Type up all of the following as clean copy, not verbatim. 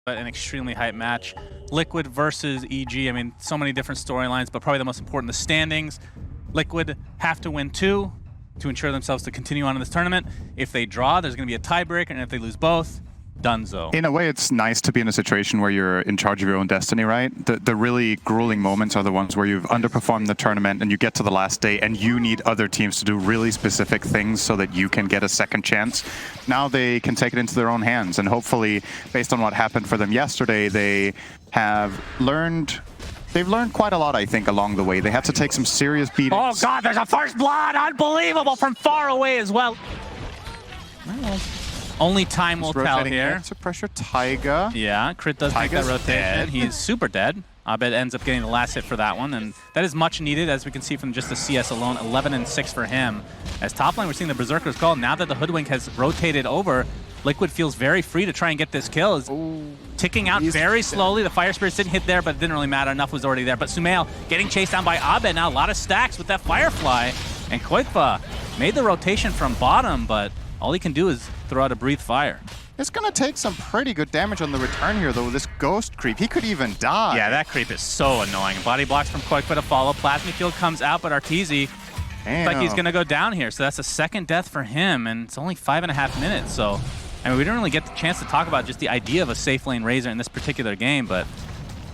But an extremely hype match. Liquid versus EG. I mean, so many different storylines, but probably the most important, the standings. Liquid have to win 2 to ensure themselves to continue on in this tournament. If they draw, there's going to be a tiebreaker, and if they lose both, donezo. In a way, it's nice to be in a situation where you're in charge of your own destiny, right? The really grueling moments are the ones where you've underperformed the tournament and you get to the last day and you need other teams to do really specific things so that you can get a second chance. Now they can take it into their own hands, and hopefully, based on what happened for them yesterday, they have learned... They've learned quite a lot, I think, along the way. They had to take some serious beatings. Oh god, there's a first blood! Unbelievable from far away as well. Well, only time will tell here. To pressure Taiga. Yeah, Crit does make that rotation. Dead. He's super dead. Abed ends up getting the last hit for that one, and that is much needed, as we can see from just the CS alone. 11 and 6 for him. As top lane, we're seeing the Berserker's call. Now that the Hoodwink has rotated over, Liquid feels very free to try and get this kill. It's ticking out very slowly. The Fire Spirits didn't hit there, but it didn't really matter. Enough was already there. But SUMAIL getting chased down by Abed now. A lot of stacks with that Firefly. And KYIV made the rotation from bottom, but all he can do is throw out a Breathe Fire. It's going to take some pretty good damage on the return here, though. This Ghost creep, he could even die. Yeah, that creep is so annoying. Body blocks from KYIV to follow. Plasma Field comes out, but Arteezy looks like he's going to go down here. So that's a second death for him, and it's only 5.5 minutes. So, I mean, we didn't really get the chance to talk about just the idea of a safe lane Razor in this particular game, but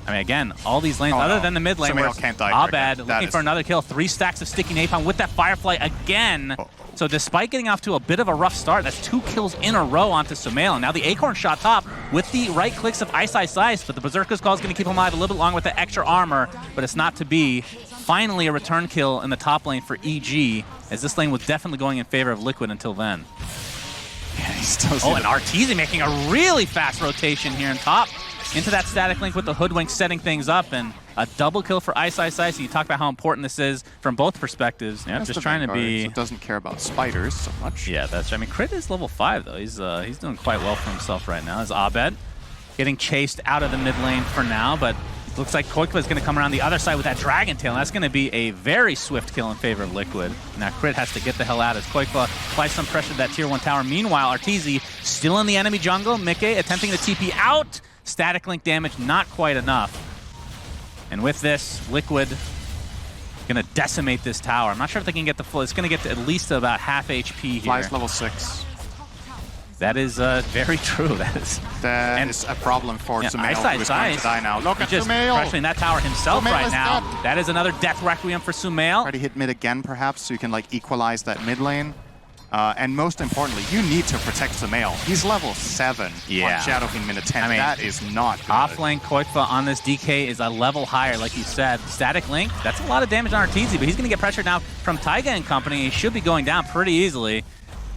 I mean, again, all these lanes, other than the mid lane, where Abed looking for another kill. 3 stacks of sticky napalm with that Firefly again. So despite getting off to a bit of a rough start, that's 2 kills in a row onto SUMAIL. And now the Acorn shot top with the right clicks of Ice, but the Berserker's Call is going to keep him alive a little bit longer with the extra armor, but it's not to be. Finally, a return kill in the top lane for EG, as this lane was definitely going in favor of Liquid until then. Yeah, he still and Arteezy making a really fast rotation here in top. Into that static link with the Hoodwink setting things up, and a double kill for Ice. You talk about how important this is from both perspectives. Yeah, just trying to be... So doesn't care about spiders so much. Yeah, that's right. I mean, Crit is level 5, though. He's doing quite well for himself right now. As Abed getting chased out of the mid lane for now, but it looks like KYIV is going to come around the other side with that Dragon Tail, and that's going to be a very swift kill in favor of Liquid. Now Crit has to get the hell out as KYIV applies some pressure to that tier 1 tower. Meanwhile, Arteezy still in the enemy jungle. Mikke attempting to TP out. Static link damage, not quite enough. And with this, Liquid gonna decimate this tower. I'm not sure if they can get the full. It's gonna get to at least about half HP here. Flies level 6. That is very true. That is a problem for SUMAIL, who is going to die now. Look at just SUMAIL! Pressuring that tower himself right now. Dead. That is another Death Requiem for SUMAIL. Try to hit mid again, perhaps, so you can like equalize that mid lane. And most importantly, you need to protect SUMAIL. He's level 7 on Shadow King minute 10. I mean, that is not good. Offlane KYIV on this DK is a level higher, like you said. Static Link, that's a lot of damage on Arteezy, but he's going to get pressured now from Taiga and company. He should be going down pretty easily.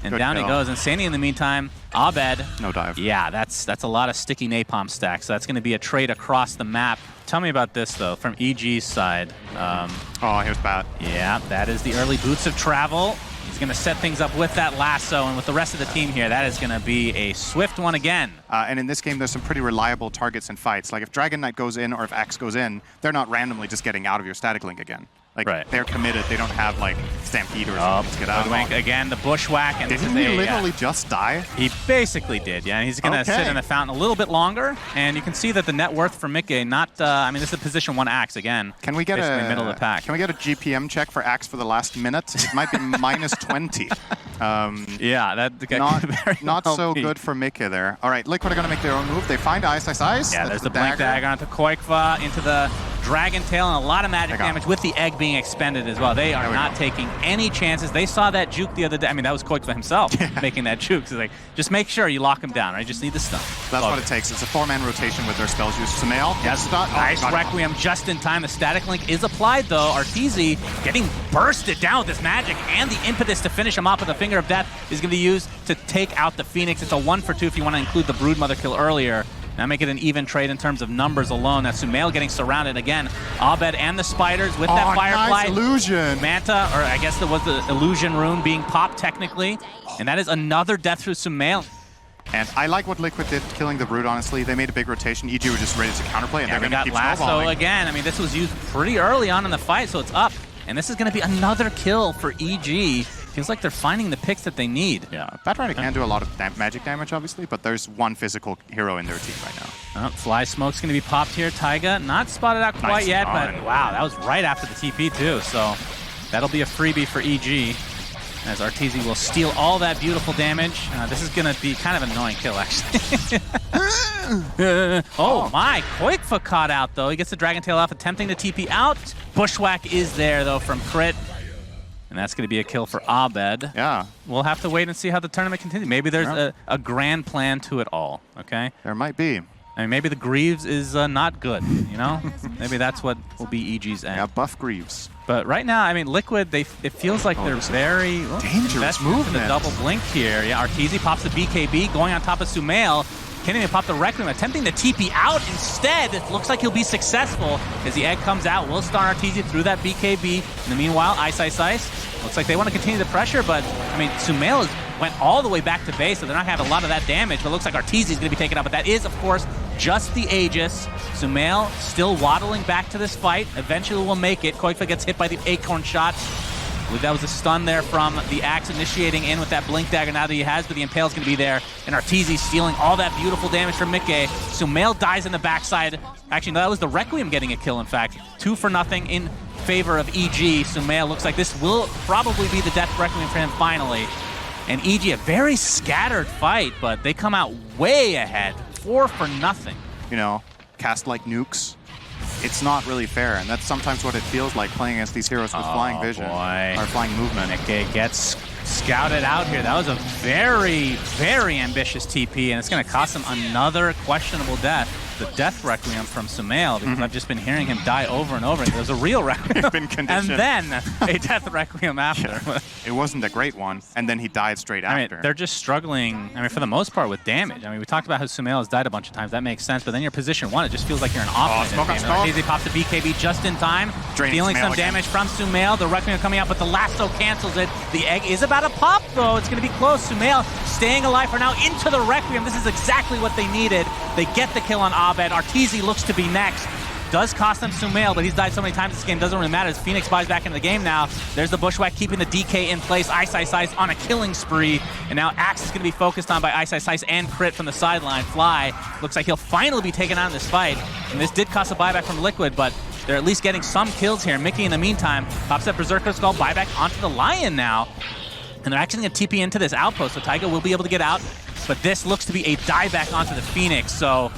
And good down kill. He goes. And Sandy in the meantime, Abed. No dive. Yeah, that's a lot of sticky napalm stacks. So that's going to be a trade across the map. Tell me about this, though, from EG's side. Oh, he was bad. Yeah, that is the early boots of travel. He's going to set things up with that lasso, and with the rest of the team here, that is going to be a swift one again. And in this game, there's some pretty reliable targets in fights. Like if Dragon Knight goes in or if Axe goes in, they're not randomly just getting out of your static link again. Like they're committed. They don't have like Stampede or something to get out. Again, the Bushwhack. And didn't he literally just die? He basically did, yeah. And he's going to sit in the fountain a little bit longer. And you can see that the net worth for Mikke, not, I mean, this is a position 1 Axe again. Can we get a middle of the pack? Can we get a GPM check for Axe for the last minute? It might be minus 20. Yeah, that not so good for Mikke there. All right, Liquid are going to make their own move. They find Ice. Yeah, there's the Blink Dagger onto KYIV, into the Dragon Tail, and a lot of magic damage with the egg being expended as well. They are not taking any chances. They saw that juke the other day. I mean, that was KYIV himself making that juke. So like, just make sure you lock him down, right? Just need the stun. That's what it takes. It's a 4-man rotation with their spells used. SUMAIL. Yes, nice Requiem just in time. The static link is applied, though. Arteezy getting bursted down with this magic, and the impetus to finish him off with a Finger of Death is going to be used to take out the Phoenix. It's a 1-for-2 if you want to include the Broodmother kill earlier. Now make it an even trade in terms of numbers alone. That's SUMAIL getting surrounded again. Abed and the spiders with that Firefly. Nice illusion. Manta, or I guess there was the illusion rune being popped technically. And that is another death through SUMAIL. And I like what Liquid did, killing the Brood, honestly. They made a big rotation. EG were just ready to counterplay, and they're going to keep lasso again. I mean, this was used pretty early on in the fight, so it's up. And this is going to be another kill for EG. Feels like they're finding the picks that they need. Yeah, Batrider can do a lot of magic damage, obviously, but there's one physical hero in their team right now. Fly Smoke's going to be popped here. Taiga not spotted out quite yet, but wow, that was right after the TP too. So that'll be a freebie for EG, as Arteezy will steal all that beautiful damage. This is going to be kind of an annoying kill, actually. Oh my, KYIV caught out though. He gets the Dragon Tail off, attempting to TP out. Bushwhack is there though from Crit. And that's going to be a kill for Abed. Yeah. We'll have to wait and see how the tournament continues. Maybe there's a grand plan to it all, okay? There might be. I mean, maybe the Greaves is not good, you know? Maybe that's what will be EG's end. Yeah, buff Greaves. But right now, I mean, Liquid, it feels like they're very dangerous movement. The double blink here. Yeah, Arteezy pops the BKB, going on top of SUMAIL. Can't even pop the Requiem, attempting to TP out instead. It looks like he'll be successful as the egg comes out. Will stun Arteezy through that BKB. In the meanwhile, Ice. Looks like they want to continue the pressure, but I mean, SUMAIL went all the way back to base, so they're not going to have a lot of that damage, but it looks like Arteezy is going to be taken out. But that is, of course, just the Aegis. SUMAIL still waddling back to this fight. Eventually will make it. KYIV gets hit by the Acorn shot. That was a stun there from the Axe initiating in with that Blink Dagger now that he has, but the Impale's going to be there. And Arteezy stealing all that beautiful damage from Mickey. SUMAIL dies in the backside. Actually, no, that was the Requiem getting a kill, in fact. 2-0 in favor of EG. SUMAIL looks like this will probably be the death Requiem for him finally. And EG, a very scattered fight, but they come out way ahead. 4-0. You know, cast like nukes. It's not really fair, and that's sometimes what it feels like playing against these heroes with flying vision or flying movement. Mickey gets scouted out here. That was a very, very ambitious TP, and it's going to cost him another questionable death. The death Requiem from SUMAIL, because I've just been hearing him die over and over. It was a real Requiem. Been conditioned. And then a death Requiem after. Yeah. It wasn't a great one, and then he died straight after. I mean, they're just struggling, I mean, for the most part with damage. I mean, we talked about how SUMAIL has died a bunch of times. That makes sense, but then you're position 1, it just feels like you're an offense. Arteezy pops the BKB just in time, dealing some damage from SUMAIL. The Requiem coming out, but the lasso cancels it. The egg is about to pop, though. It's going to be close. SUMAIL staying alive for now into the Requiem. This is exactly what they needed. They get the kill on Abed. Arteezy looks to be next. Does cost them SUMAIL, but he's died so many times this game, doesn't really matter as Phoenix buys back into the game now. There's the Bushwhack keeping the DK in place. Ice on a killing spree. And now Axe is going to be focused on by Ice and Crit from the sideline. Fly looks like he'll finally be taken out in this fight. And this did cost a buyback from Liquid, but they're at least getting some kills here. Mickey, in the meantime, pops that Berserker Skull buyback onto the Lion now. And they're actually going to TP into this outpost, so Taiga will be able to get out. But this looks to be a dieback onto the Phoenix, so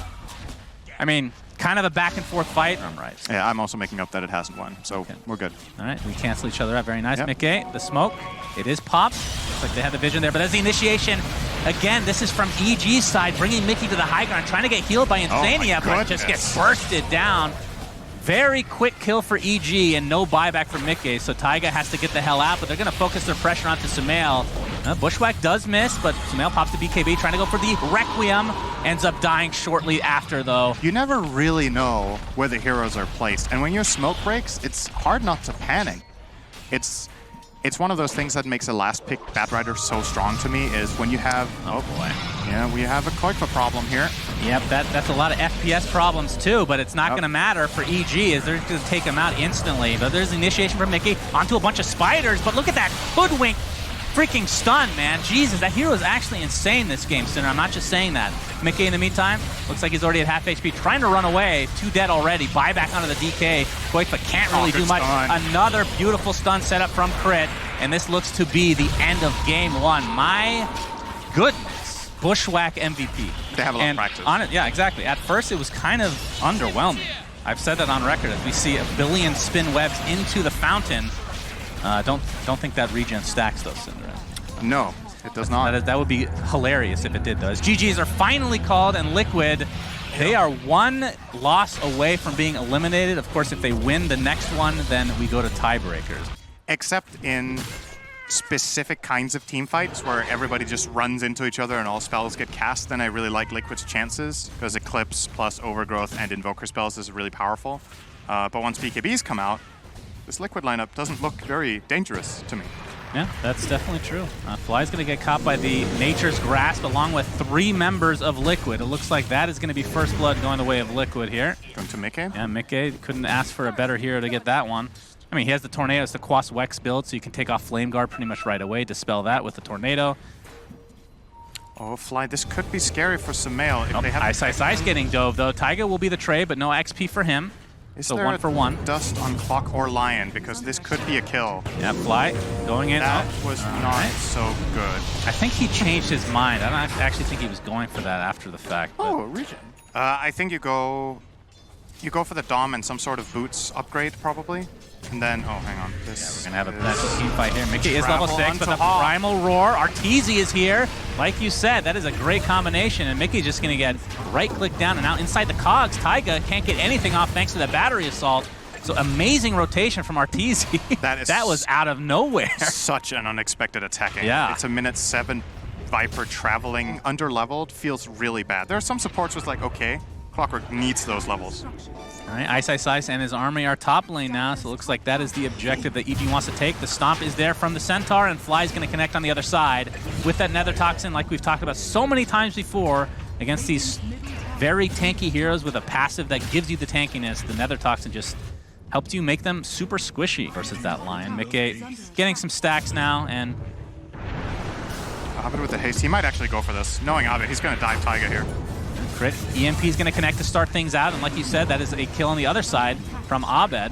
I mean, kind of a back-and-forth fight. I'm right. Yeah, I'm also making up that it hasn't won, so we're good. All right, we cancel each other out. Very nice. Mickey, the smoke. It is popped. Looks like they had the vision there, but as the initiation, again, this is from EG's side, bringing Mickey to the high ground, trying to get healed by Insania, but just gets bursted down. Very quick kill for EG and no buyback for Mickey, so Taiga has to get the hell out, but they're going to focus their pressure onto SUMAIL. Bushwhack does miss, but SUMAIL pops the BKB, trying to go for the Requiem. Ends up dying shortly after, though. You never really know where the heroes are placed, and when your smoke breaks, it's hard not to panic. It's one of those things that makes a last pick Batrider so strong to me, is when you have... Oh boy. Yeah, we have a KYIV problem here. Yep, that's a lot of FPS problems too, but it's not going to matter for EG, as they're going to take him out instantly. But there's initiation from Mickey onto a bunch of spiders, but look at that hoodwink freaking stun, man. Jesus, that hero is actually insane this game, Cinder. I'm not just saying that. Mickey, in the meantime, looks like he's already at half HP, trying to run away. 2 dead already. Buyback onto the DK. KYIV can't really do much. Another beautiful stun setup from Crit, and this looks to be the end of game 1. My goodness. Bushwhack MVP. They have a lot of practice. Yeah, exactly. At first, it was kind of underwhelming. I've said that on record. As we see a billion spin webs into the fountain, don't think that regen stacks, though, SyndereN. No, it does not. That would be hilarious if it did, though. As GGs are finally called, and Liquid, they are 1 loss away from being eliminated. Of course, if they win the next one, then we go to tiebreakers. Except in specific kinds of team fights where everybody just runs into each other and all spells get cast, then I really like Liquid's chances, because Eclipse plus Overgrowth and Invoker spells is really powerful. But once BKBs come out, this Liquid lineup doesn't look very dangerous to me. Yeah, that's definitely true. Fly's going to get caught by the Nature's Grasp along with 3 members of Liquid. It looks like that is going to be first blood going the way of Liquid here. Going to Mickey? Yeah, Mickey couldn't ask for a better hero to get that one. I mean, he has the Tornado. It's the Quas Wex build, so you can take off Flame Guard pretty much right away, dispel that with the Tornado. Oh, Fly, this could be scary for SUMAIL if they have... Ice getting dove, though. Taiga will be the trade, but no XP for him. Is so there 1 for 1. Dust on Clock or Lion? Because this could be a kill. Yeah, Fly going in. That was not so good. I think he changed his mind. I don't actually think he was going for that after the fact. Oh, regen. I think you go for the Dom and some sort of boots upgrade, probably. And then, oh, hang on. This we're going to have a potential team fight here. Mickey is level 6, but the Primal Roar. Arteezy is here. Like you said, that is a great combination, and Mickey's just going to get right-click down and out inside the cogs. Taiga can't get anything off thanks to the battery assault. So amazing rotation from Arteezy. That was out of nowhere. Such an unexpected attacking. Yeah. It's a minute 7 Viper traveling under-leveled. Feels really bad. There are some supports was like, okay, Clockwork needs those levels. All right, Ice and his army are top lane now, so it looks like that is the objective that EG wants to take. The Stomp is there from the Centaur, and Fly's going to connect on the other side with that Nether Toxin, like we've talked about so many times before, against these very tanky heroes with a passive that gives you the tankiness. The Nether Toxin just helps you make them super squishy versus that Lion. Mickey getting some stacks now, and... Abed with the haste. He might actually go for this. Knowing Abed, he's going to dive Taiga here. Crit. EMP is going to connect to start things out, and like you said, that is a kill on the other side from Abed.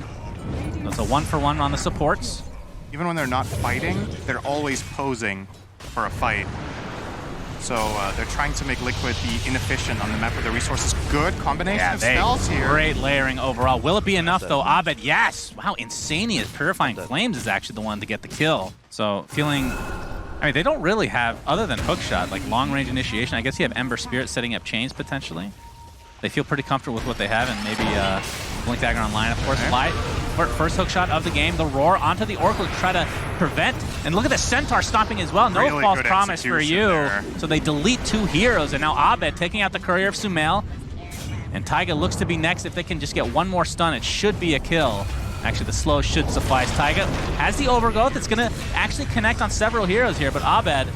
That's a 1 for 1 on the supports. Even when they're not fighting, they're always posing for a fight. So they're trying to make Liquid be inefficient on the map with the resources. Good combination of spells here. Great layering overall. Will it be enough though? Abed, yes! Wow, Insanious. Purifying Flames is actually the one to get the kill. So feeling... I mean, they don't really have, other than hookshot, like long-range initiation. I guess you have Ember Spirit setting up chains, potentially. They feel pretty comfortable with what they have, and maybe Blink Dagger online, of course. Fly, first hookshot of the game, the Roar onto the Oracle to try to prevent. And look at the Centaur stomping as well. No really false promise for you. There. So they delete 2 heroes, and now Abed taking out the Courier of SUMAIL. And Taiga looks to be next. If they can just get 1 more stun, it should be a kill. Actually, the slow should suffice. Taiga has the overgrowth. It's going to actually connect on several heroes here, but Abed,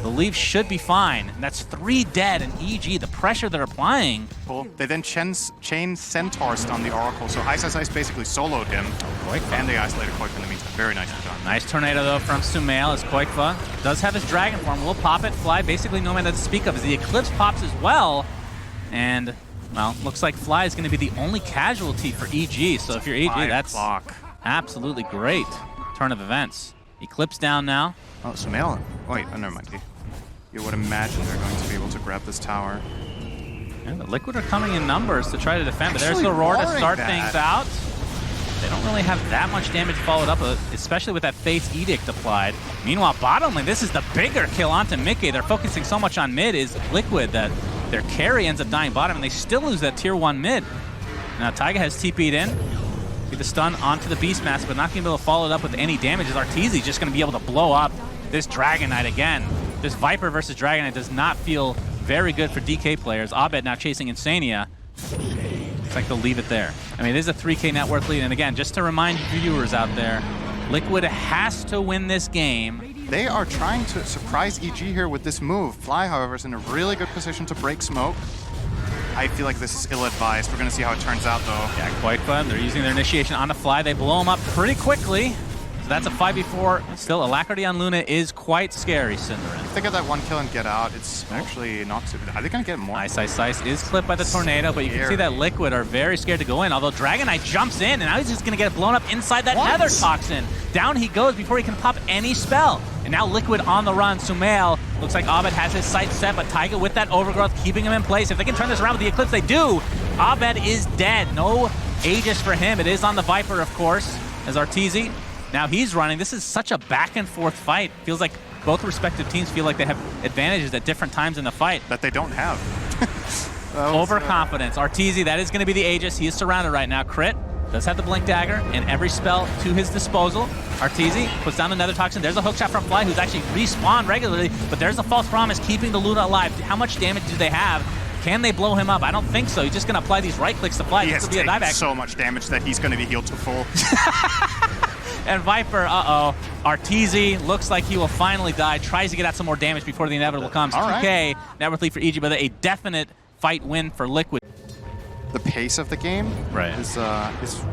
the leave should be fine. And that's 3 dead, and EG, the pressure they're applying. Cool. They then chain Centaurs on the Oracle, so Ice basically soloed him. And they isolated KYIV in the meantime. Very nicely done. Nice Tornado, though, from SUMAIL as KYIV does have his Dragon form. Will pop it. Fly basically no mana to speak of as the Eclipse pops as well. And... well, looks like Fly is going to be the only casualty for EG, so if you're EG, that's absolutely great turn of events. Eclipse down now. Oh, SUMAIL. Wait, never mind. You would imagine they're going to be able to grab this tower. And the Liquid are coming in numbers to try to defend, but there's the Roar to start things out. They don't really have that much damage followed up, especially with that Fate's Edict applied. Meanwhile, bottom lane, this is the bigger kill onto Mickey. They're focusing so much on mid is Liquid that their carry ends up dying bottom, and they still lose that tier 1 mid. Now Taiga has TP'd in. Get the stun onto the Beastmaster, but not going to be able to follow it up with any damage. Arteezy just going to be able to blow up this Dragon Knight again. This Viper versus Dragon Knight does not feel very good for DK players. Abed now chasing Insania. Looks like they'll leave it there. I mean, it is a 3K net worth lead, and again, just to remind viewers out there, Liquid has to win this game. They are trying to surprise EG here with this move. Fly, however, is in a really good position to break smoke. I feel like this is ill-advised. We're going to see how it turns out, though. Yeah, quite fun. They're using their initiation on the Fly. They blow him up pretty quickly. So that's a 5v4. Still, Alacrity on Luna is quite scary, SyndereN. If they get that 1 kill and get out, it's actually not too... Are they going to get more? Ice is clipped by the Tornado, but you can see that Liquid are very scared to go in, although Dragon Knight jumps in, and now he's just going to get blown up inside that Nether Toxin. Down he goes before he can pop any spell. And now Liquid on the run. SUMAIL looks like Abed has his sights set, but Taiga with that overgrowth keeping him in place. If they can turn this around with the Eclipse, they do. Abed is dead. No Aegis for him. It is on the Viper, of course, as Arteezy. Now he's running. This is such a back and forth fight. Feels like both respective teams feel like they have advantages at different times in the fight. That they don't have. Overconfidence. Arteezy, that is going to be the Aegis. He is surrounded right now. Crit does have the Blink Dagger and every spell to his disposal. Arteezy puts down the Nether Toxin. There's a hookshot from Fly, who's actually respawned regularly, but there's a false promise keeping the Luna alive. How much damage do they have? Can they blow him up? I don't think so. He's just going to apply these right clicks to Fly. He has taken so much damage that he's going to be healed to full. And Viper, Arteezy looks like he will finally die. Tries to get out some more damage before the inevitable comes. 2K, net worth lead for EG, but a definite fight win for Liquid. The pace of the game is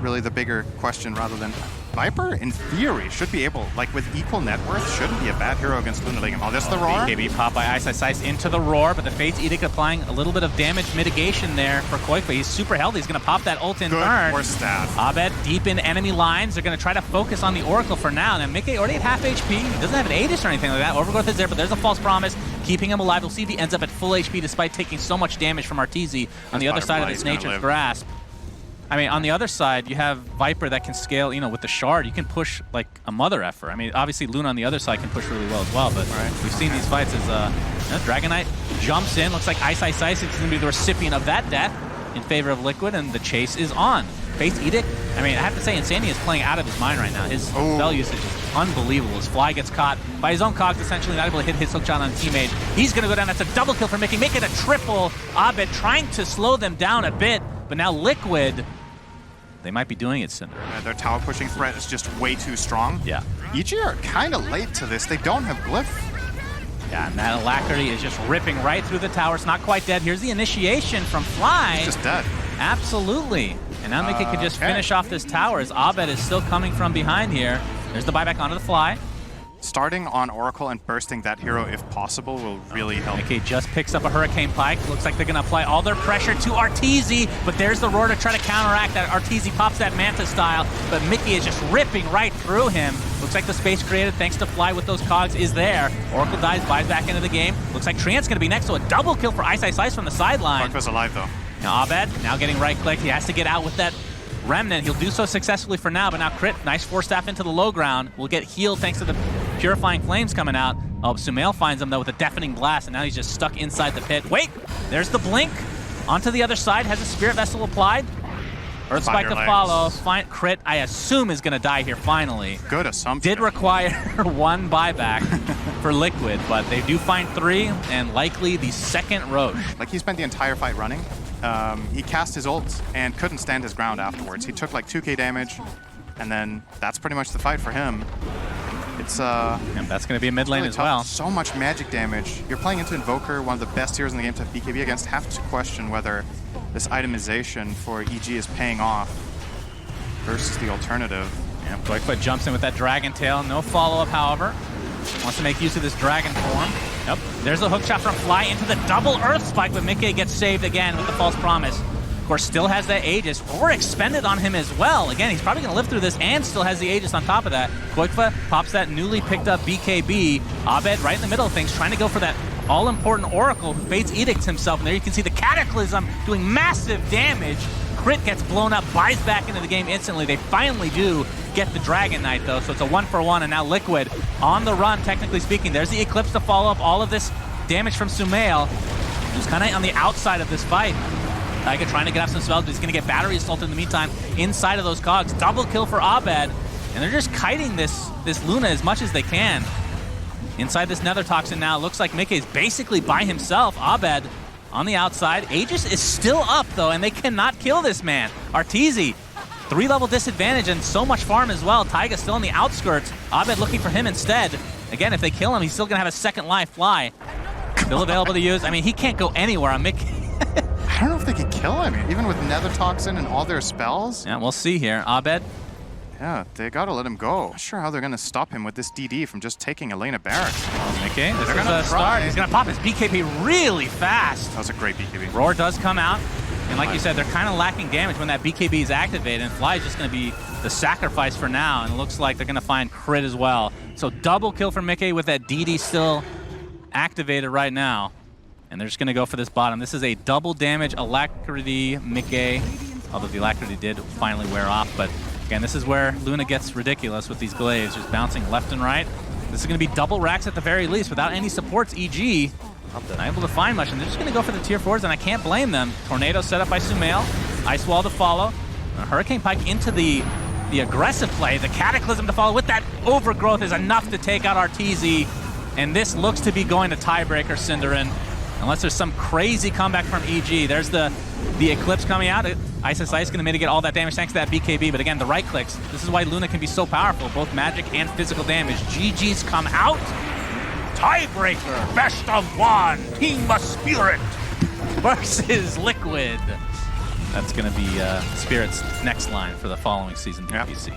really the bigger question rather than Viper, in theory, should be able, like with equal net worth, shouldn't be a bad hero against Luna Lingam. Oh, there's the roar. BKB popped by Ice into the roar, but the Fate's Edict applying a little bit of damage mitigation there for KYIV. He's super healthy. He's going to pop that ult in turn. Good stat. Abed deep in enemy lines. They're going to try to focus on the Oracle for now. Now, Mickey already at half HP. He doesn't have an Aegis or anything like that. Overgrowth is there, but there's a false promise, keeping him alive. We'll see if he ends up at full HP despite taking so much damage from Arteezy on the other side of this Nature's Grasp. I mean, on the other side, you have Viper that can scale, you know, with the Shard. You can push like a mother effer. I mean, obviously, Luna on the other side can push really well as well, but we've seen these fights as Dragon Knight jumps in. Looks like Ice is going to be the recipient of that death in favor of Liquid, and the chase is on. Fate's Edict, I mean, I have to say, Insania is playing out of his mind right now. His spell usage is unbelievable. His Fly gets caught by his own cogs, essentially not able to hit his hook shot on teammate. He's going to go down. That's a double kill for Mickey. Make it a triple. Abed trying to slow them down a bit, but now Liquid, they might be doing it, Cinder. Their tower pushing threat is just way too strong. Yeah. EG are kind of late to this. They don't have Glyph. Yeah, and that Alacrity is just ripping right through the tower. It's not quite dead. Here's the initiation from Fly. He's just dead. Absolutely. And now Mickey could just finish off this tower as Abed is still coming from behind here. There's the buyback onto the Fly. Starting on Oracle and bursting that hero, if possible, will really help. Mickey just picks up a Hurricane Pike. Looks like they're going to apply all their pressure to Arteezy, but there's the roar to try to counteract that. Arteezy pops that Manta style, but Mickey is just ripping right through him. Looks like the space created thanks to Fly with those cogs is there. Oracle dies, buys back into the game. Looks like Treant's going to be next to a double kill for Ice from the sideline. KYIV's alive, though. Now Abed, now getting right-clicked. He has to get out with that Remnant. He'll do so successfully for now, but now Crit, nice Force Staff into the low ground. Will get healed thanks to the Purifying Flames coming out. Oh, SUMAIL finds him, though, with a Deafening Blast, and now he's just stuck inside the pit. Wait! There's the Blink. Onto the other side. Has a Spirit Vessel applied. Earth Spike to follow. Crit, I assume, is going to die here finally. Good assumption. Did require one buyback for Liquid, but they do find 3, and likely the second Roche. Like, he spent the entire fight running. He cast his ult and couldn't stand his ground afterwards. He took like 2k damage, and then that's pretty much the fight for him. It's and that's going to be a mid lane really as tough. well. So much magic damage. You're playing into Invoker, one of the best heroes in the game to have BKB against. Have to question whether this itemization for EG is paying off versus the alternative. Yeah, KYIV jumps in with that Dragon Tail. No follow-up, however. Wants to make use of this Dragon form. Yep. There's a hook shot from Fly into the double Earth Spike, but Mickey gets saved again with the false promise. Of course, still has that Aegis. Roar expended on him as well. Again, he's probably going to live through this and still has the Aegis on top of that. KYIV pops that newly picked up BKB. Abed right in the middle of things, trying to go for that all-important Oracle who Fate's Edict himself. And there you can see the Cataclysm doing massive damage. Crit gets blown up, buys back into the game instantly. They finally do get the Dragon Knight, though, so it's a 1-for-1, and now Liquid on the run, technically speaking. There's the Eclipse to follow up all of this damage from SUMAIL, who's kind of on the outside of this fight. Taiga trying to get up some spells, but he's going to get Battery Assault in the meantime inside of those cogs. Double kill for Abed, and they're just kiting this Luna as much as they can. Inside this Nether Toxin now, looks like Mickey is basically by himself. Abed on the outside. Aegis is still up, though, and they cannot kill this man. Arteezy, 3-level disadvantage and so much farm as well. Taiga still on the outskirts. Abed looking for him instead. Again, if they kill him, he's still going to have a second life. Fly still available to use. I mean, he can't go anywhere on Mickey. I don't know if they can kill him, even with Nether Toxin and all their spells. Yeah, we'll see here. Abed. Yeah, they gotta let him go. Not sure how they're gonna stop him with this DD from just taking Elena Barracks. Okay, this is a start. He's gonna pop his BKB really fast. That was a great BKB. Roar does come out, and like you said, they're kind of lacking damage when that BKB is activated, and Fly is just gonna be the sacrifice for now, and it looks like they're gonna find Crit as well. So double kill for Mickey with that DD still activated right now. And they're just going to go for this bottom. This is a double damage Alacrity Mickey, although the Alacrity did finally wear off. But again, this is where Luna gets ridiculous with these glaives, just bouncing left and right. This is going to be double racks at the very least without any supports. EG not able to find much, and they're just going to go for the tier 4s, and I can't blame them. Tornado set up by SUMAIL, Ice Wall to follow. A Hurricane Pike into the aggressive play. The Cataclysm to follow with that Overgrowth is enough to take out Arteezy, and this looks to be going to tiebreaker, SyndereN. Unless there's some crazy comeback from EG. There's the Eclipse coming out. Ice is going to mitigate all that damage thanks to that BKB. But again, the right clicks. This is why Luna can be so powerful, both magic and physical damage. GG's come out. Tiebreaker, best of 1, Team Spirit versus Liquid. That's going to be Spirit's next line for the following season for PC.